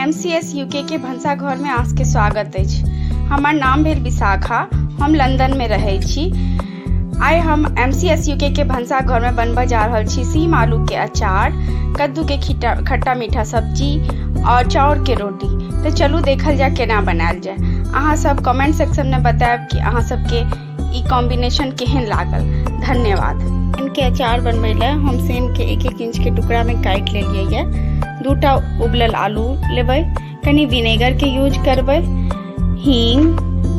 MCS UK के भनसाघर में अहाँके स्वागत अछि। हमर नाम भेल विशाखा, हम लंदन में रहै छी। आइ हम MCS UK के भनसाघर में बनबऽ जा रहल छी सीम आलू के अचार, कद्दू के खट्टा मीठा सब्जी और चाउर के रोटी। तो चलू देखल जाए केना बनायल जाए। अहाँ सब कमेंट सेक्शन में बतायब कि अहाँ सबके ई कॉम्बिनेशन केहन लागल। धन्यवाद। इनके अचार बनबै ले हम सेम के 1-1 इंच के टुकड़ा में काट लेलिए ये। 2टा उबलल आलू लेबै, कनी विनेगर के यूज करबै, हींग,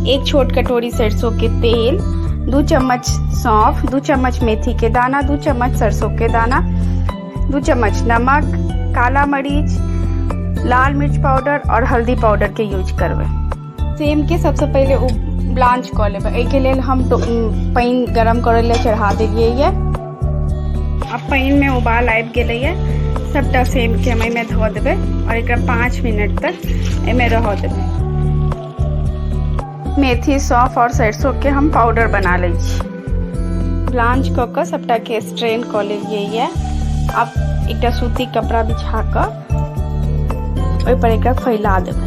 1 छोट कटोरी सरसों के तेल, 2 चम्मच सौंफ, 2 चम्मच मेथी के दाना, 2 चम्मच सरसों के दाना, 2 चम्मच नमक, काला मरीच, लाल मिर्च पाउडर और हल्दी पाउडर के यूज करबै। सेम के सबसे पहले ब्लांच कऽ लेबै। एहिके लेल हम पानि गरम करय लेल चढ़ा देलियै ये। अब पानि में उबाल आबि गेलै ये। सबटा सेम के हम एहिमे धऽ देबै और एकरा 5 मिनट तक एहिमे रहऽ देबै। मेथी, सौंफ और सरसों के हम पाउडर बना लै छी। ब्लांच कऽ कऽ सबटा के स्ट्रेन कऽ लेलियै ये। अब एकटा सूती कपड़ा बिछा कऽ ओहि पर एकरा फैला देबै।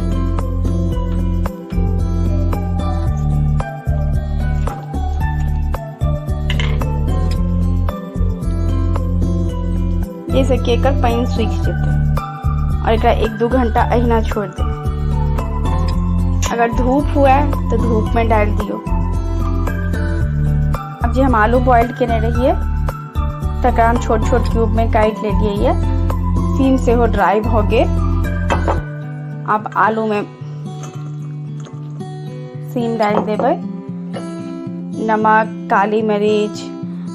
जैसे कि एकर पानि सूखि जेतै और एकरा 1-2 घंटा अहिना छोड़ देबै। अगर धूप हुआ तो धूप में डाल दियो। अब जे हम आलू बॉइल केने रहिए तकरा हम छोट छोट क्यूब में काट लेलिए ये। सीम से हो ड्राई भ गेल। अब आलू में सीम डाल देबै, नमक, काली मरीच,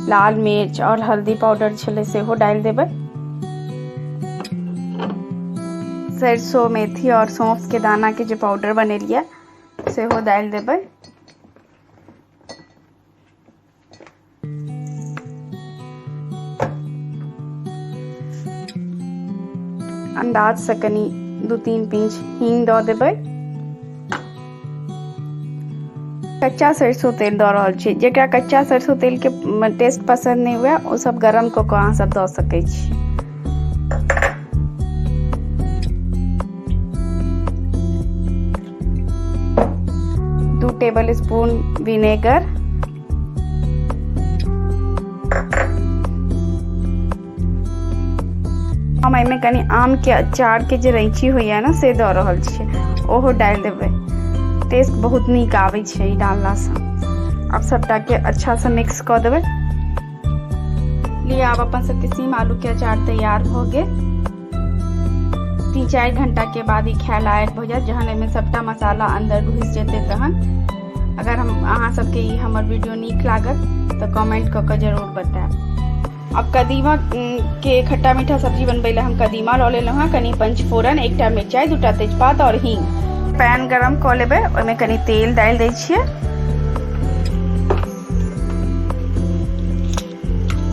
लाल मिर्च और हल्दी पाउडर छलै सेहो डाल देबै। सरसों, मेथी और सौंफ के दाना के जो पाउडर बनेलिए सेहो डाल देबै। अंदाज से कनी 2-3 पिंच हींग दऽ देबै। कच्चा सरसों तेल दऽ रहल छी। जेकरा कच्चा सरसों तेल के टेस्ट पसंद नहीं हुए ओ सब गरम कऽ कऽ अहाँ सब दऽ सकै छी। 2 टेबल स्पून विनेगर, हम एहिमे कनी आम के अचार के जे रैंची होइया ना से दऽ रहल छियै, ओहो डाल देबै। टेस्ट बहुत नीक आबै छै ई डालला से। अब सबटा के अच्छा से मिक्स कऽ देबै। लिए आब अपन सबके सीम आलू के अचार तैयार भ गेल। 3-4 घंटा के बाद ही खाय लायक हो जाए, जहन एहिमे सबटा मसाला अंदर घुस जेतै तहन। अगर अहाँ सबके ई हमर वीडियो नीक लागल तो कमेंट कऽ के जरूर बताएब। अब कदीमा के खट्टा मीठा सब्जी बनबै ले हम कदीमा लऽ लेलहुँ हँ, कनी पंचफोरन, 1टा मिरचाई, 2टा तेजपात और हींग। पैन गरम कऽ लेबै, ओहिमे कनी तेल डालि दै छियै,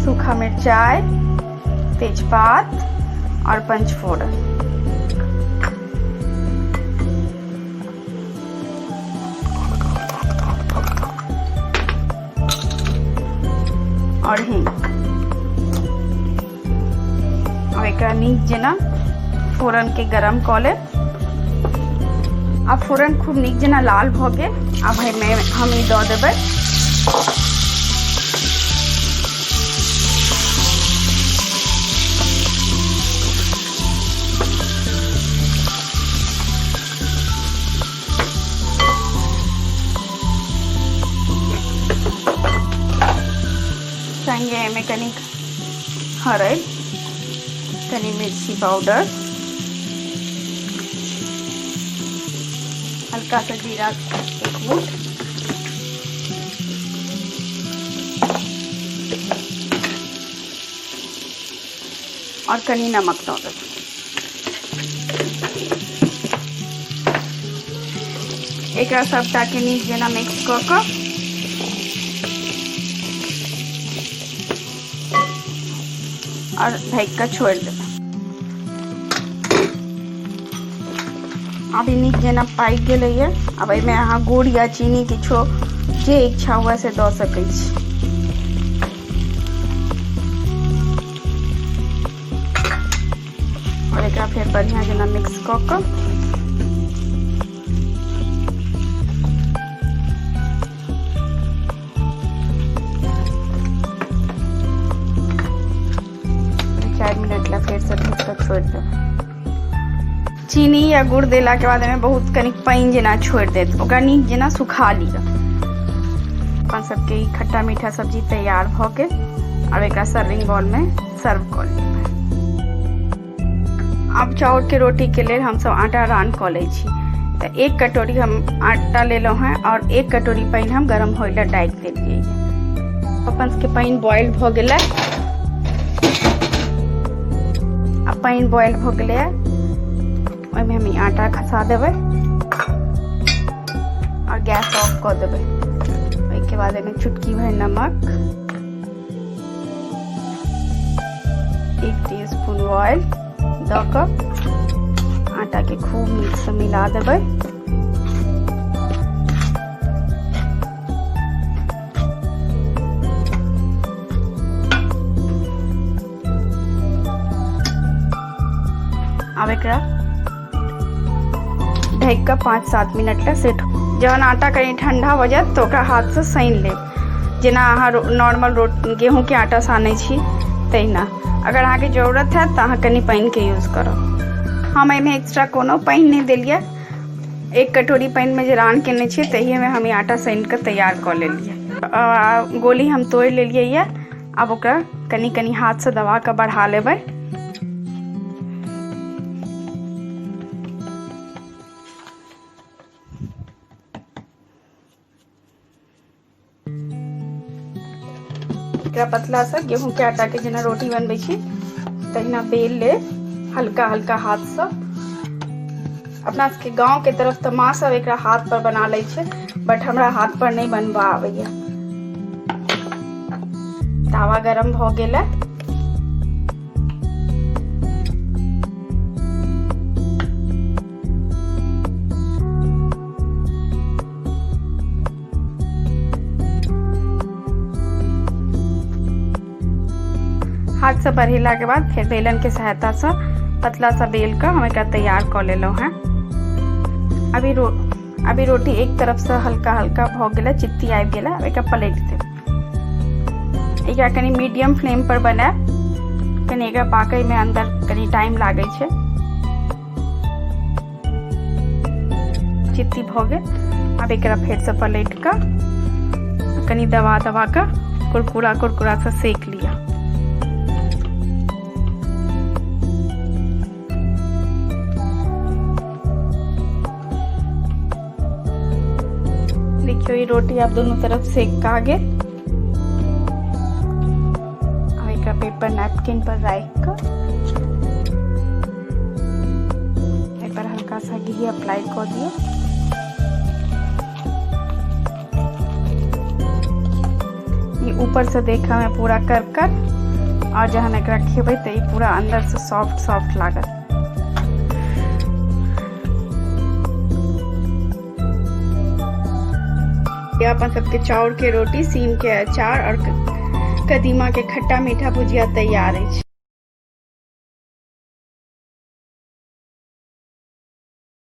सूखा मिरचाई, तेजपात और पंचफोरन। और हींग। अब एकरा नीक जेना फोरन के गरम कऽ लेब। अब फोरन खूब नीक जेना लाल भ गेल। अब एहिमे हम ई दऽ देबै। संगे एहिमे कनी हरद, कनी मिर्ची पाउडर, हल्का सा जीरा 1 मुठ, और कनी नमक दऽ देबै। एकरा सबटा के नीक जेना मिक्स कऽ कऽ और ढक कऽ छोड़ि देबै। अभी नीक जेना पाकि गेलै ये। अब एहिमे अहाँ गुड़ या चीनी किछो जे इच्छा हुए से दऽ सकै छी। और एकरा फिर बढ़िया जना मिक्स कऽ कऽ मिनट ला फेर से ढक कऽ छोड़ि देबै। चीनी या गुड़ देला के बाद एहिमे बहुत कनिक पानि जेना छोड़ि देत, ओकरा नीक जेना सुखा लिअ। अपन सबके ई खट्टा मीठा सब्जी तैयार भऽ गेल। अब एकरा सर्विंग बाउल में सर्व कऽ लेबै। अब चाउर के रोटी के लेल हम सब आटा रान कऽ लै छी। तऽ 1 कटोरी हम आटा लेलहुँ हैं और 1 कटोरी पानि हम गरम होय ला डालि देलियै। अपन सबके पानि बॉयल भऽ गेलै। अब पानि बॉयल भऽ गेलै, ओहिमे हम आटा खसा देबै और गैस ऑफ कऽ देबै। ओहिके बाद एहिमे चुटकी भर नमक, 1 टीस्पून ऑयल दऽ कऽ आटा के खूब नीक से मिला देबै। अब एकरा ढक कऽ 5-7 मिनट ला सेट। जहन आटा कनी ठंडा हो जात तो ओकरा हाथ से सानि लेब, जेना अहाँ नॉर्मल गेहूं के आटा सानै छी तहिना। अगर अहाँके जरूरत है तो अहाँ कनी पानि के यूज करब। हम एहिमे एक्स्ट्रा कोनो पानि नहीं देलियै। 1 कटोरी पानि में जे रान केने छियै तहिए में हम आटा सानि कऽ तैयार कऽ लेलियै। गोली हम तोड़ि लेलियै ये। अब ओकरा कनी कनी हाथ से दबा कऽ बढ़ा लेबै। एकरा पतला सा गेहूं के आटा के जेना रोटी बनबै छी तहिना बेल ले, हल्का हल्का हाथ से। अपना सबके गांव के तरफ तो माँ सब एकरा हाथ पर बना लै छै, बट हमरा हाथ पर नहीं बनबा आबैया। तावा गरम भ गेल है। हाथ से बढ़ेला के बाद फिर बेलन के सहायता से पतला सा बेल कर हम एकरा तैयार कर लेलो हैं। अभी रोटी एक तरफ से हल्का हल्का भ गेला, चित्ती आबि गेला। अब एकरा पलट देब। एकरा कनी मीडियम फ्लेम पर बनाएब, कनी एकरा पाकै में अंदर कनी टाइम लागे छै। चित्ती भ गेल। अब एकरा फिर से पलट कर कनी दबा दबा कर कुरकुरा कुरकुरा से सेक लिया। देखियो ये रोटी आप दोनों तरफ सेक का गेल। अब एक पेपर नैपकिन पर रख कर एक बार हल्का सा घी अप्लाई कर दियो। ये ऊपर से देखा मैं पूरा कर और जहाँ एक खेबै तो ये पूरा अंदर से सॉफ्ट सॉफ्ट लागत। अपन सबके चाउर के रोटी, सीम के अचार और कदीमा के खट्टा मीठा भुजिया तैयार है।